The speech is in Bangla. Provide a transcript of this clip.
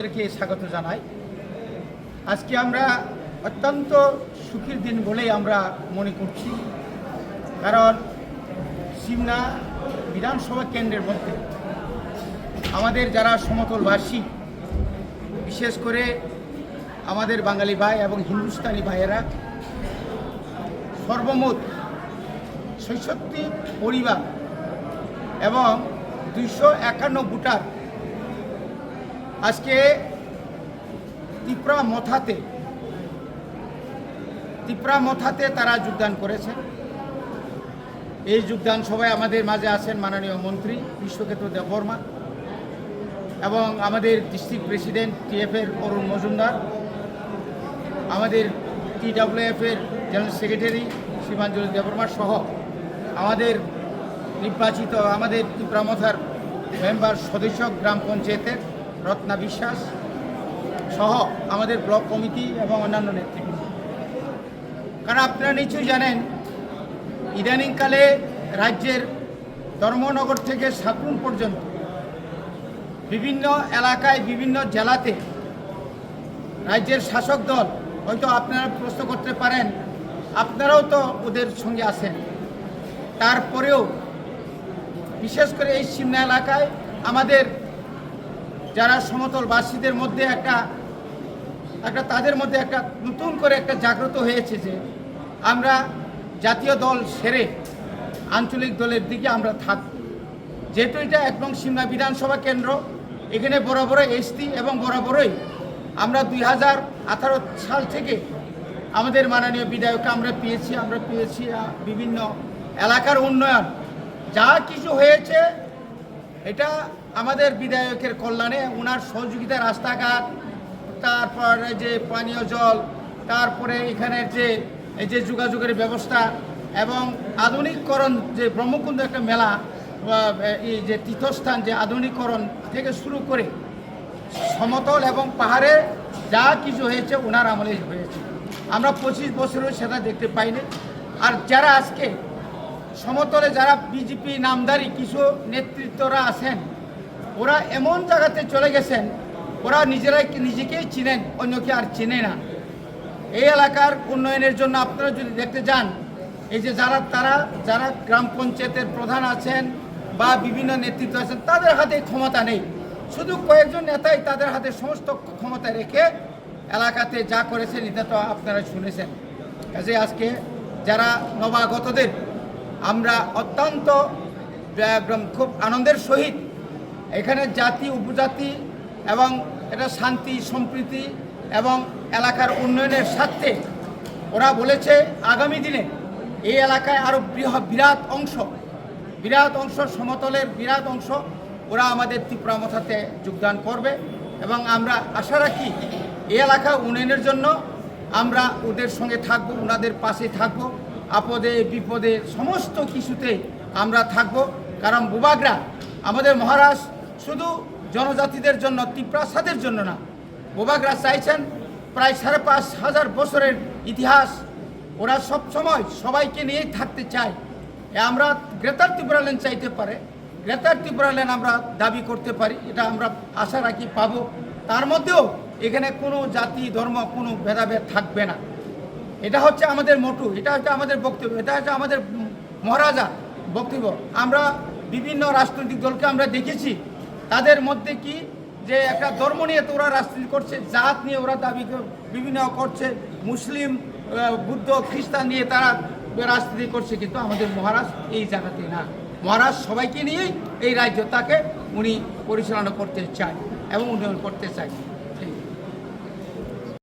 স্বাগত জানাই। আজকে আমরা অত্যন্ত সুখের দিন বলেই আমরা মনে করছি, কারণ সিমনা বিধানসভা কেন্দ্রের মধ্যে আমাদের যারা সমতলবাসী, বিশেষ করে আমাদের বাঙালি ভাই এবং হিন্দুস্তানি ভাইয়েরা সর্বমোট ৬৬ পরিবার এবং ২৫১ ভোটার আজকে তিপ্রা মথাতে তারা যোগদান করেছে। এই যোগদান সভায় আমাদের মাঝে আছেন মাননীয় মন্ত্রী বিশ্বক্ষেত্র দেববর্মা এবং আমাদের ডিস্ট্রিক্ট প্রেসিডেন্ট টিএফের অরুণ মজুমদার, আমাদের টিডব্লিউএফের জেনারেল সেক্রেটারি শ্রীমাঞ্জলি দেববর্মা সহ আমাদের নির্বাচিত আমাদের তিপ্রা মথার মেম্বার সদস্য গ্রাম পঞ্চায়েতের রত্না বিশ্বাস সহ আমাদের ব্লক কমিটি এবং অন্যান্য নেতৃবৃন্দ। কারণ আপনারা নিশ্চয়ই জানেন, ইদানিংকালে রাজ্যের ধর্মনগর থেকে সাকরুন পর্যন্ত বিভিন্ন এলাকায় বিভিন্ন জেলাতে রাজ্যের শাসক দল, হয়তো আপনারা প্রশ্ন করতে পারেন আপনারাও তো ওদের সঙ্গে আছেন, তারপরেও বিশেষ করে এই সিমনা এলাকায় আমাদের যারা সমতলবাসীদের মধ্যে একটা তাদের মধ্যে একটা নতুন করে একটা জাগ্রত হয়েছে যে আমরা জাতীয় দল সেরে আঞ্চলিক দলের দিকে আমরা থাকব। যেহেতু এটা একদম সিমনা বিধানসভা কেন্দ্র, এখানে বরাবরই এসটি এবং বরাবরই আমরা 2018 সাল থেকে আমাদের মাননীয় বিধায়ককে আমরা পেয়েছি বিভিন্ন এলাকার উন্নয়ন যা কিছু হয়েছে এটা আমাদের বিধায়কের কল্যাণে, ওনার সহযোগিতা, রাস্তাঘাট, তারপরে যে পানীয় জল, তারপরে এখানের যে যোগাযোগের ব্যবস্থা এবং আধুনিকরণ, যে ব্রহ্মকুণ্ড একটা মেলা, এই যে তীর্থস্থান, যে আধুনিকরণ থেকে শুরু করে সমতল এবং পাহাড়ে যা কিছু হয়েছে ওনার আমলে হয়েছে। আমরা 25 বছরেও সেটা দেখতে পাইনি। আর যারা আজকে সমতলে যারা বিজেপি নামধারী কিছু নেতৃত্বরা আছেন, ওরা এমন জায়গাতে চলে গেছেন, ওরা নিজেকেই চিনেন, অন্যকে আর চিনে না। এই এলাকার উন্নয়নের জন্য আপনারা যদি দেখতে যান, এই যে যারা গ্রাম পঞ্চায়েতের প্রধান আছেন বা বিভিন্ন নেতৃত্ব আছেন, তাদের হাতে ক্ষমতা নেই, শুধু কয়েকজন নেতাই তাদের হাতে সমস্ত ক্ষমতা রেখে এলাকাতে যা করেছেন এটা তো আপনারা শুনেছেন। কাজে আজকে যারা নবাগতদের আমরা অত্যন্ত খুব আনন্দের সহিত এখানে জাতি উপজাতি এবং এটা শান্তি সম্প্রীতি এবং এলাকার উন্নয়নের স্বার্থে ওরা বলেছে আগামী দিনে এই এলাকায় আরও বিরাট অংশ সমতলের বিরাট অংশ ওরা আমাদের তিপ্রা মথাতে যোগদান করবে এবং আমরা আশা রাখি এই এলাকা উন্নয়নের জন্য আমরা ওদের সঙ্গে থাকব, ওনাদের পাশে থাকব, আপদে বিপদে সমস্ত কিছুতে আমরা থাকব। কারণ বুবাগরা আমাদের মহারাজ শুধু জনজাতিদের জন্য, তিপ্রাসাদের জন্য না, বুবাগরা চাইছেন প্রায় 5,500 বছরের ইতিহাস, ওরা সব সময় সবাইকে নিয়েই থাকতে চায়। আমরা গ্রেটার ত্রিপুরাল্যান্ড চাইতে পারে, গ্রেটার ত্রিপুরাল্যান্ড আমরা দাবি করতে পারি, এটা আমরা আশা রাখি পাবো। তার মধ্যেও এখানে কোনো জাতি ধর্ম কোনো ভেদাভেদ থাকবে না। এটা হচ্ছে আমাদের মোটো, এটা হচ্ছে আমাদের বক্তব্য, এটা হচ্ছে আমাদের মহারাজা বক্তব্য। আমরা বিভিন্ন রাজনৈতিক দলকে আমরা দেখেছি, তাদের মধ্যে কি যে একটা ধর্ম নিয়ে তো ওরা রাজনীতি করছে, জাত নিয়ে ওরা দাবি বিভিন্ন করছে, মুসলিম বুদ্ধ খ্রিস্টান নিয়ে তারা রাজনীতি করছে, কিন্তু আমাদের মহারাজ এই জায়গাতে না। মহারাজ সবাইকে নিয়েই এই রাজ্য তাকে উনি পরিচালনা করতে চায় এবং উন্নয়ন করতে চায়।